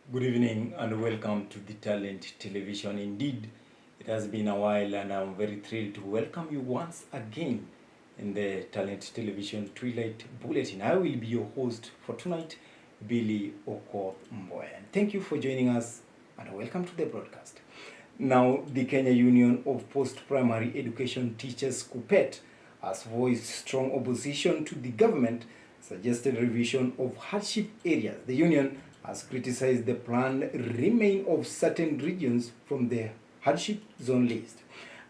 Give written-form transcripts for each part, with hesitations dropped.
Good evening and welcome to the Talent Television. Indeed, it has been a while and I'm very thrilled to welcome you once again in the Talent Television Twilight Bulletin. I will be your host for tonight, Billy Oko Mboya. Thank you for joining us and welcome to the broadcast. Now, the Kenya Union of Post-Primary Education Teachers KUPPET has voiced strong opposition to the government suggested revision of hardship areas. The union has criticized the planned remain of certain regions from the hardship zone list,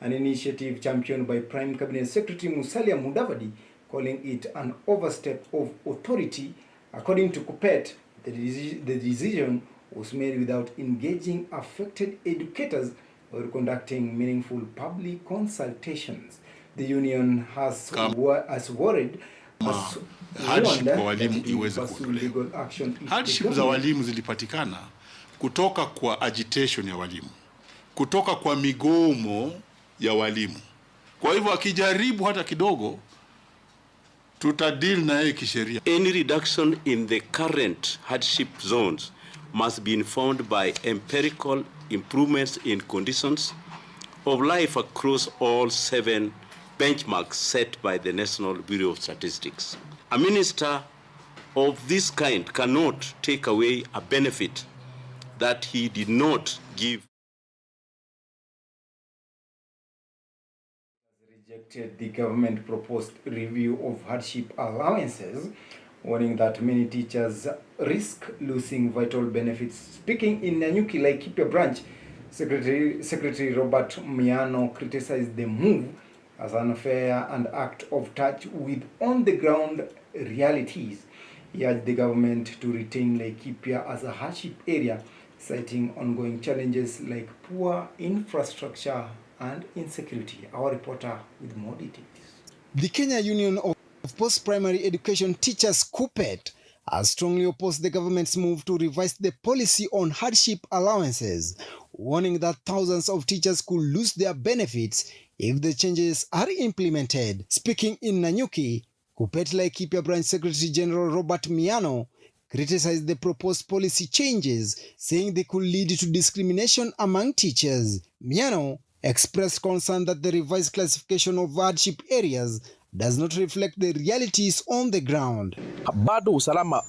an initiative championed by Prime Cabinet Secretary Musalia Mudavadi, calling it an overstep of authority. According to KUPPET, the decision was made without engaging affected educators or conducting meaningful public consultations. The union has worried hardship kwa walimu iweze kuondolewa. Hardship za walimu zilipatikana kutoka kwa agitation ya walimu, kutoka kwa migomo ya walimu. Kwa hivyo akijaribu hata kidogo tutadeal na yeye kisheria. Any reduction in the current hardship zones must be informed by empirical improvements in conditions of life across all 7 benchmarks set by the National Bureau of Statistics. A minister of this kind cannot take away a benefit that he did not give. Rejected the government proposed review of hardship allowances, warning that many teachers risk losing vital benefits. Speaking in Nanyuki Laikipia branch, Secretary Robert Miano criticized the move as unfair and act of touch with on-the-ground realities. He urged the government to retain Laikipia as a hardship area, citing ongoing challenges like poor infrastructure and insecurity. Our reporter with more details. The Kenya Union of Post-Primary Education Teachers KUPPET has strongly opposed the government's move to revise the policy on hardship allowances, warning that thousands of teachers could lose their benefits if the changes are implemented. Speaking in Nanyuki, KUPPET Laikipia Branch Secretary General Robert Miano criticized the proposed policy changes, saying they could lead to discrimination among teachers. Miano expressed concern that the revised classification of hardship areas does not reflect the realities on the ground. Bado usalama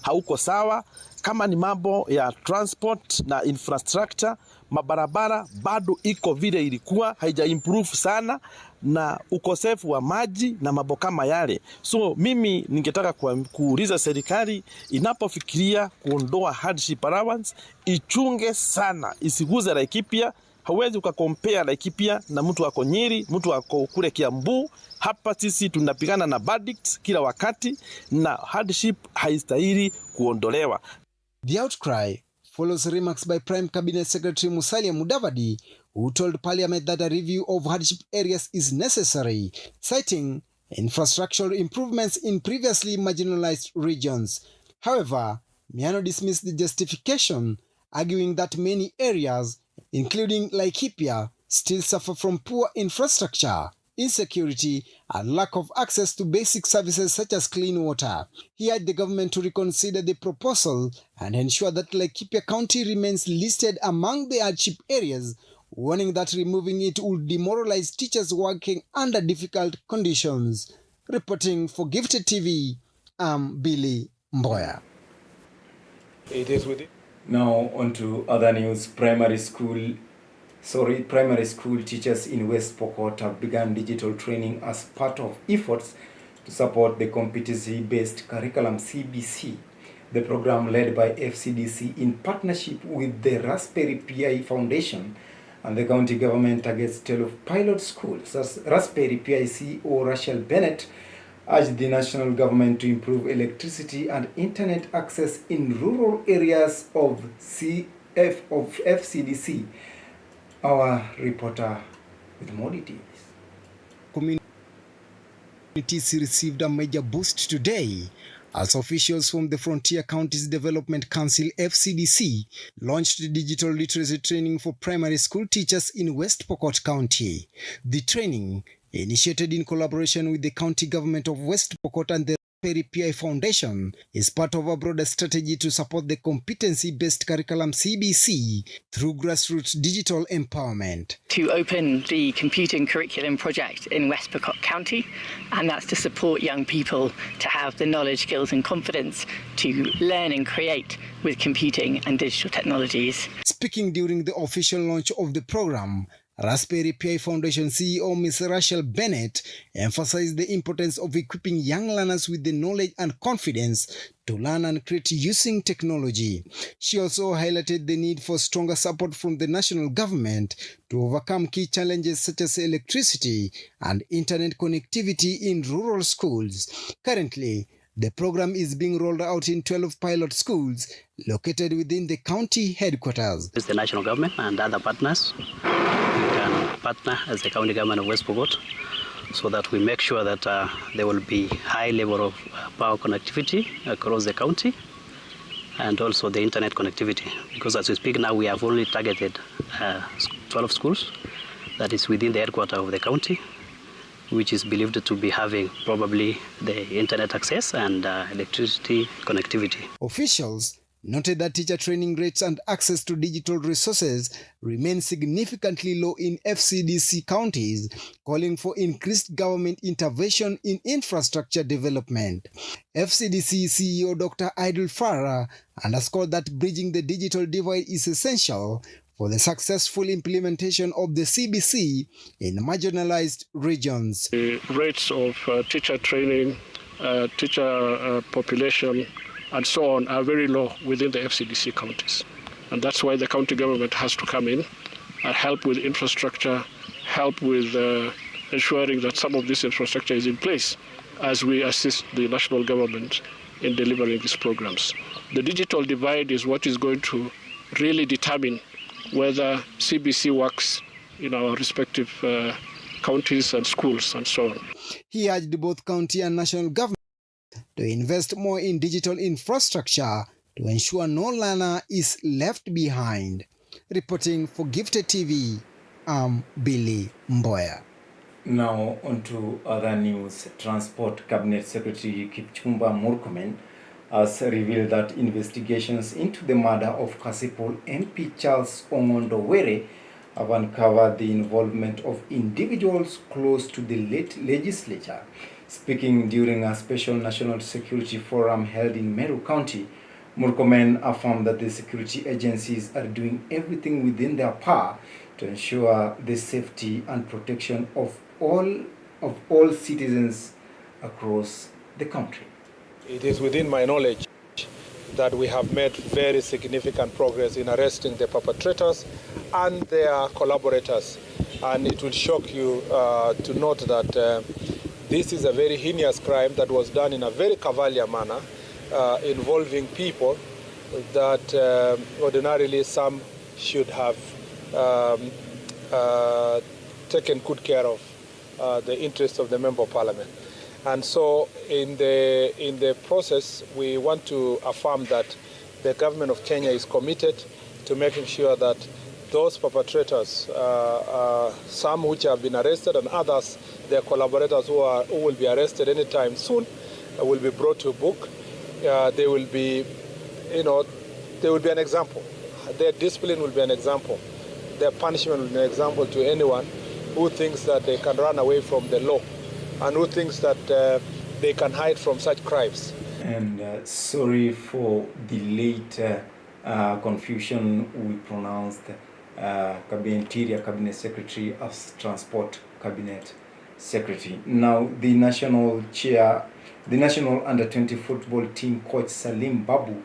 hauko sawa, kama ni mambo ya transport na infrastructure, mabarabara bado iko vile ilikuwa, haija improve sana, na ukosefu wa maji na mambo kama yale. So mimi ningetaka kuuliza serikali inapofikiria kuondoa hardship allowance, ichunge sana, isiguze Laikipia. Hawezi ukakompea Laikipia na mtu wako Nyeri, mtu wako kule Kiambu. Hapa sisi tunapigana na verdicts kila wakati na hardship haistahili kuondolewa. The outcry follows remarks by Prime Cabinet Secretary Musalia Mudavadi, who told Parliament that a review of hardship areas is necessary, citing infrastructural improvements in previously marginalized regions. However, Miano dismissed the justification, arguing that many areas, including Laikipia, still suffer from poor infrastructure, insecurity, and lack of access to basic services such as clean water. He urged the government to reconsider the proposal and ensure that Laikipia County remains listed among the hardship areas, warning that removing it would demoralize teachers working under difficult conditions. Reporting for Gifted TV, I'm Billy Mboya. It is with it. Now on to other news. Primary school teachers in West Pokot have begun digital training as part of efforts to support the competency-based curriculum CBC. The program, led by FCDC in partnership with the Raspberry Pi Foundation and the county government, targets 12 pilot schools. As Raspberry Pi CEO Rachel Bennett urged the national government to improve electricity and internet access in rural areas of FCDC. Our reporter with more details. Communities received a major boost today as officials from the Frontier Counties Development Council FCDC launched digital literacy training for primary school teachers in West Pokot County. The training, initiated in collaboration with the county government of West Pokot and the Raspberry Pi Foundation is part of a broader strategy to support the competency-based curriculum CBC through grassroots digital empowerment. To open the computing curriculum project in West Pokot County, and that's to support young people to have the knowledge, skills and confidence to learn and create with computing and digital technologies. Speaking during the official launch of the program, Raspberry Pi Foundation CEO Ms. Rachel Bennett emphasized the importance of equipping young learners with the knowledge and confidence to learn and create using technology. She also highlighted the need for stronger support from the national government to overcome key challenges such as electricity and internet connectivity in rural schools. Currently, the program is being rolled out in 12 pilot schools located within the county headquarters. It's the national government and other partners. We can partner as the county government of West Pokot so that we make sure that there will be high level of power connectivity across the county and also the internet connectivity. Because as we speak now, we have only targeted 12 schools that is within the headquarters of the county, which is believed to be having probably the internet access and electricity connectivity. Officials noted that teacher training rates and access to digital resources remain significantly low in FCDC counties, calling for increased government intervention in infrastructure development. FCDC CEO Dr. Idil Farah underscored that bridging the digital divide is essential for the successful implementation of the CBC in marginalized regions. The rates of teacher training, teacher population, and so on are very low within the FCDC counties. And that's why the county government has to come in and help with infrastructure, help with ensuring that some of this infrastructure is in place as we assist the national government in delivering these programs. The digital divide is what is going to really determine whether CBC works in our respective counties and schools and so on. He urged both county and national government to invest more in digital infrastructure to ensure no learner is left behind. Reporting for Gifted TV, I'm Billy Mboya. Now on to other news. Transport Cabinet Secretary Kipchumba Murkomen has revealed that investigations into the murder of Kasipul MP Charles Ongondowere have uncovered the involvement of individuals close to the late legislature. Speaking during a special national security forum held in Meru County, Murkomen affirmed that the security agencies are doing everything within their power to ensure the safety and protection of all citizens across the country. It is within my knowledge that we have made very significant progress in arresting the perpetrators and their collaborators. And it will shock you to note that this is a very heinous crime that was done in a very cavalier manner, involving people that ordinarily some should have taken good care of the interests of the Member of Parliament. And so in the process, we want to affirm that the government of Kenya is committed to making sure that those perpetrators, some which have been arrested and others, their collaborators who will be arrested anytime soon, will be brought to book. They will be an example. Their discipline will be an example. Their punishment will be an example to anyone who thinks that they can run away from the law and who thinks that they can hide from such crimes. And sorry for the late confusion. We pronounced Interior Cabinet Secretary as Transport Cabinet Secretary. Now, the national under-20 football team coach Salim Babu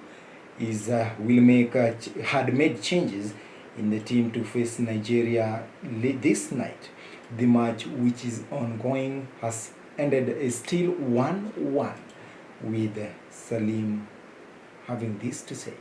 had made changes in the team to face Nigeria this night. The match, which is ongoing, has ended still 1-1, with Salim having this to say.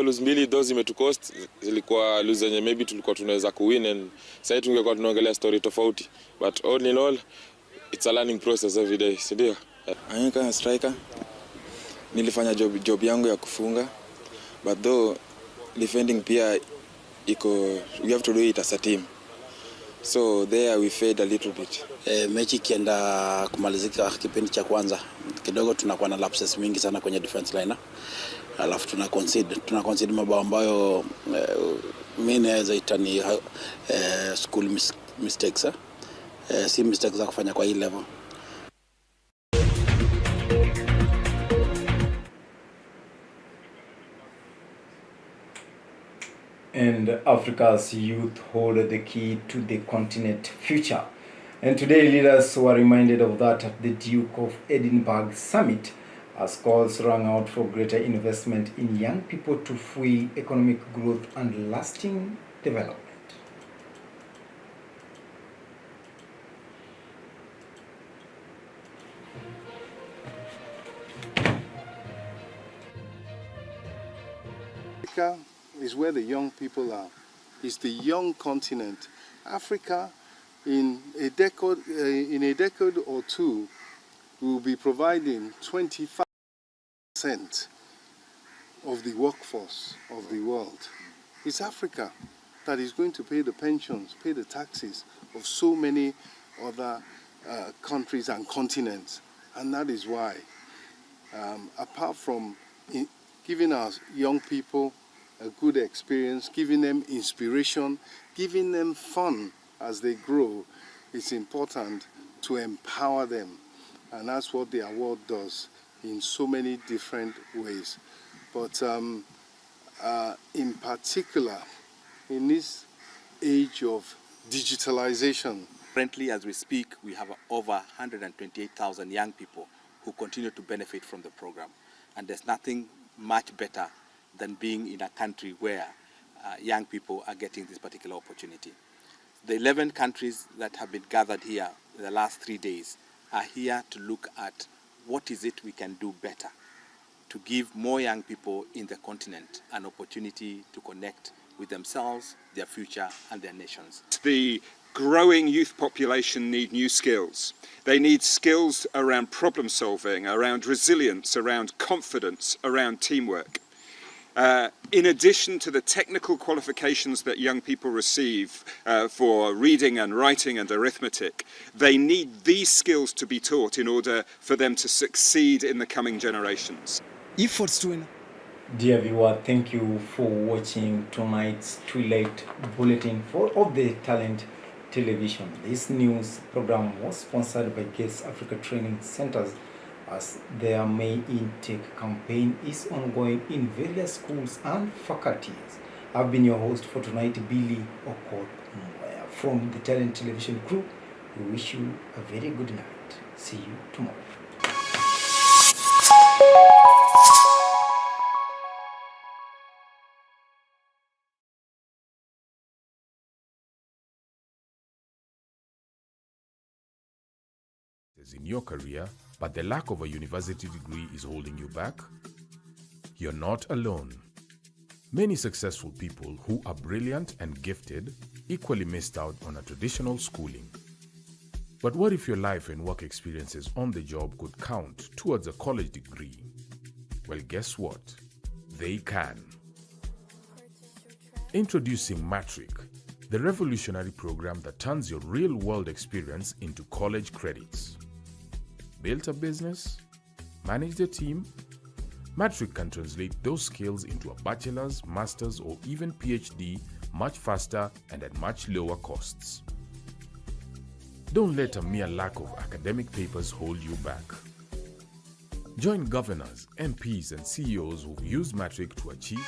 hizo lose mbili those zimetucost, zilikuwa lose zenye maybe tulikuwa tunaweza kuwin, and sasa tungekuwa tunaongelea story tofauti, but all in all it's a learning process every day, si ndio? Mimi kama striker nilifanya job yangu ya kufunga, but though defending pia we have to do it as a team, so there we failed a little bit. Mechi kienda kumalizika kipindi cha kwanza kidogo tunakuwa na lapses mingi sana kwenye defense line, alafu tuna concede mabao ambayo mimi naweza itani school mistakes, si mistakes za kufanya kwa hii level. And Africa's youth hold the key to the continent's future. And today leaders were reminded of that at the Duke of Edinburgh Summit, as calls rang out for greater investment in young people to fuel economic growth and lasting development. Africa is where the young people are. It's the young continent. Africa, in a decade or two, will be providing 25% of the workforce of the world. It's Africa that is going to pay the pensions, pay the taxes of so many other countries and continents. And that is why, apart from giving our young people a good experience, giving them inspiration, giving them fun as they grow, it's important to empower them. And that's what the award does in so many different ways. But in particular, in this age of digitalization. Currently, as we speak, we have over 128,000 young people who continue to benefit from the program. And there's nothing much better than being in a country where young people are getting this particular opportunity. The 11 countries that have been gathered here in the last 3 days are here to look at what is it we can do better to give more young people in the continent an opportunity to connect with themselves, their future, and their nations. The growing youth population need new skills. They need skills around problem solving, around resilience, around confidence, around teamwork. In addition to the technical qualifications that young people receive for reading and writing and arithmetic, they need these skills to be taught in order for them to succeed in the coming generations. Efforts to win. Dear viewer, thank you for watching tonight's Twilight Bulletin of the Talent Television. This news program was sponsored by Guest Africa Training Centers, as their May intake campaign is ongoing in various schools and faculties. I've been your host for tonight, Billy Okot. From the Talent Television crew, we wish you a very good night. See you tomorrow. In your career, but the lack of a university degree is holding you back? You're not alone. Many successful people who are brilliant and gifted equally missed out on a traditional schooling. But what if your life and work experiences on the job could count towards a college degree? Well, guess what? They can. Introducing Matric, the revolutionary program that turns your real-world experience into college credits. Built a business? Managed a team? Matric can translate those skills into a bachelor's, master's, or even PhD much faster and at much lower costs. Don't let a mere lack of academic papers hold you back. Join governors, MPs, and CEOs who've used Matric to achieve